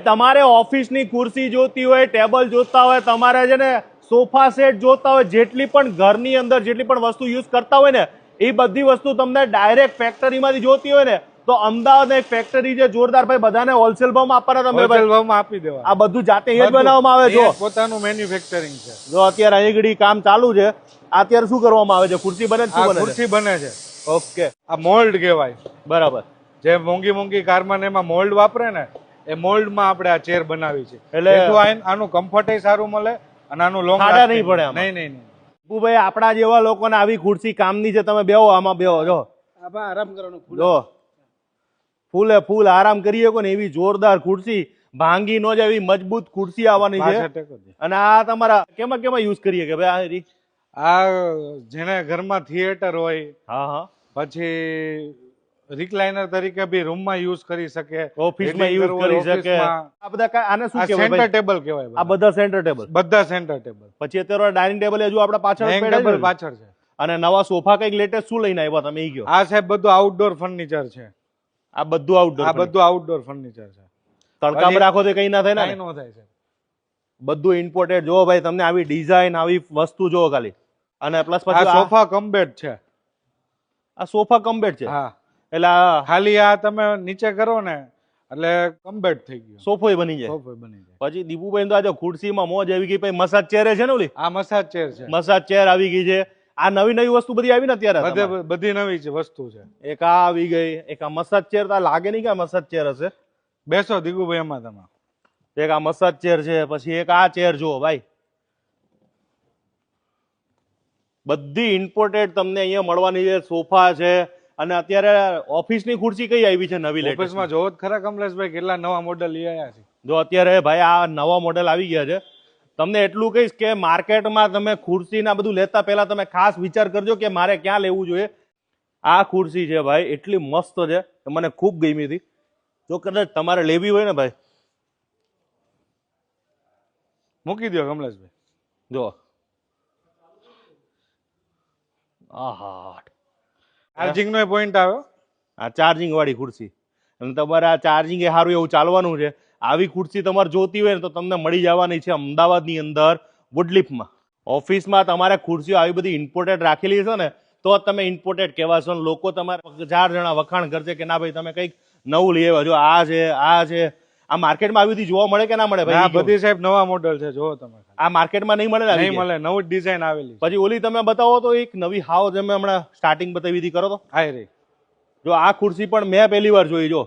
તમારે ઓફિસની ખુરશી જોતી હોય, ટેબલ જોતા હોય, તમારે છે ને સોફા સેટ જોતા હોય, જેટલી પણ ઘરની અંદર જેટલી પણ વસ્તુ યુઝ કરતા હોય ને એ બધી વસ્તુ તમને ડાયરેક્ટ ફેક્ટરીમાંથી જોતી હોય ને તો અમદાવાદ એક ફેક્ટરી છે જોરદાર ભાઈ, બધાને હોલસેલ ભાવમાં આપવાના તમે હોલસેલ ભાવમાં આપી દેવા. આ બધું જાતે એ જ બનાવવામાં આવે છે, પોતાનું મેન્યુફેક્ચરિંગ છે. જો અત્યારે અહીં કામ ચાલુ છે. અત્યારે શું કરવામાં આવે છે? ખુરશી બને છે? શું બને? ખુરશી બને છે. ઓકે, આ મોલ્ડ કહેવાય. બરાબર. જે મોંઘી મોંઘી કારમાં એમાં મોલ્ડ વાપરે ને એ મોલ્ડમાં આપણે આ ચેર બનાવી છે. એટલે આનું કમ્ફર્ટ સારું મળે અને આનું લોંગ ખાડા નહીં પડે. નહીં નહીં નહીં ભાઈ, આપણા જેવા લોકોને આવી ખુરશી કામની છે. તમે બેહો આમાં, બેહો. જો આરામ કરવાનું, જો ફૂલે ફૂલ આરામ કરી શકો ને એવી જોરદાર ખુરશી, ભાંગી ન જાય એવી મજબૂત ખુરશી આવવાની છે. અને આ તમારા કેમાં કેમાં યુઝ કરીએ કે ભાઈ આ જેને ઘરમાં થિયેટર હોય, હા હા, પછી રિક્લાઇનર તરીકે બી રૂમમાં યુઝ કરી શકે, ઓફિસમાં યુઝ કરી શકે. આ બધા આને શું કહેવાય? સેન્ટર ટેબલ કહેવાય. આ બધા સેન્ટર ટેબલ, બધા સેન્ટર ટેબલ. પછી અત્યારે ડાઇનિંગ ટેબલ હજુ આપણા પાછળ પાછળ છે. અને નવા સોફા કઈક લેટેસ્ટ શું લઈને આવ્યા તમે? ઈ ગયો આ સાહેબ બધું આઉટડોર ફર્નિચર છે. આ બધું આઉટડોર ફર્નિચર છે. તડકામાં રાખો તો કઈ ના થાય ને? નો થાય છે. બધું ઇમ્પોર્ટેડ. જો ભાઈ, તમને આવી ડિઝાઇન આવી વસ્તુ જો ખાલી. અને પ્લસ પછી સોફા કમ બેડ છે. આ સોફા કમ બેડ છે. હા, એટલે ખાલી આ તમે નીચે કરો ને એટલે કમ બેડ થઈ ગયું, સોફો બની જાય. પછી દીપુભાઈ તો આજે ખુરશીમાં મોજ આવી ગઈ. પછી મસાજ ચેર છે ને, ઓલી આ મસાજ ચેર છે. મસાજ ચેર આવી ગઈ છે. આ નવી નવી વસ્તુ બધી આવી ને અત્યારે, બધી નવી વસ્તુ છે. એક આ આવી ગઈ, એક આ મસાજ ચેર. તો લાગે નહીં કે આ મસાજ ચેર હશે. બેસો દીગુભાઈ એમાં તમે. એક આ મસાજ ચેર છે. પછી એક આ ચેર જુઓ ભાઈ, બધી ઇમ્પોર્ટેડ તમને અહીંયા મળવાની છે. સોફા છે. અને અત્યારે ઓફિસની ખુરશી કઈ આવી છે નવી? ઓફિસમાં જોવો જ ખરા કમલેશભાઈ, કેટલા નવા મોડેલ લઈ આવ્યા છે. જો અત્યારે ભાઈ આ નવા મોડેલ આવી ગયા છે. તમને એટલું કહીશ કે માર્કેટમાં તમે ખુરશી ના બધું લેતા પહેલા તમે ખાસ વિચાર કરજો કે મારે ક્યાં લેવું જોઈએ. આ ખુરશી છે ભાઈ, એટલી મસ્ત છે, મને ખૂબ ગમી હતી. જો કદાચ તમારે લેવી હોય ને ભાઈ, મૂકી દો કમલેશભાઈ. જો આહા, ચાર્જિંગ નો પોઈન્ટ આવ્યો. આ ચાર્જિંગ વાળી ખુરશી. અને તમારે આ ચાર્જિંગ એ સારું એવું ચાલવાનું છે. આવી ખુરશી તમારે જોતી હોય ને તો તમને મળી જવાની છે અમદાવાદની અંદર વુડલિફમાં. ઓફિસમાં તમારે ખુરશીઓ આવી બધી ઇમ્પોર્ટેડ રાખેલી છે ને તો તમે ઇમ્પોર્ટેડ કહેવાશો. લોકો તમારે 4 જણા વખાણ કરશે કે ના ભાઈ તમે કંઈક નવું લઈ આવ્યા. જો આ છે, આ છે. આ માર્કેટમાં આવી બધી જોવા મળે કે ના મળે ભાઈ? આ બધી સાહેબ નવા મોડેલ છે. જો તમે આ માર્કેટમાં નહીં મળે. નહીં મળે, નવું ડિઝાઇન આવેલી. પછી ઓલી તમે બતાવો તો એક નવી હાવ, જેમ હમણાં સ્ટાર્ટિંગ બતાવી હતી, કરો તો. હા રે, જો આ ખુરશી પણ મેં પહેલી વાર જોઈ. જો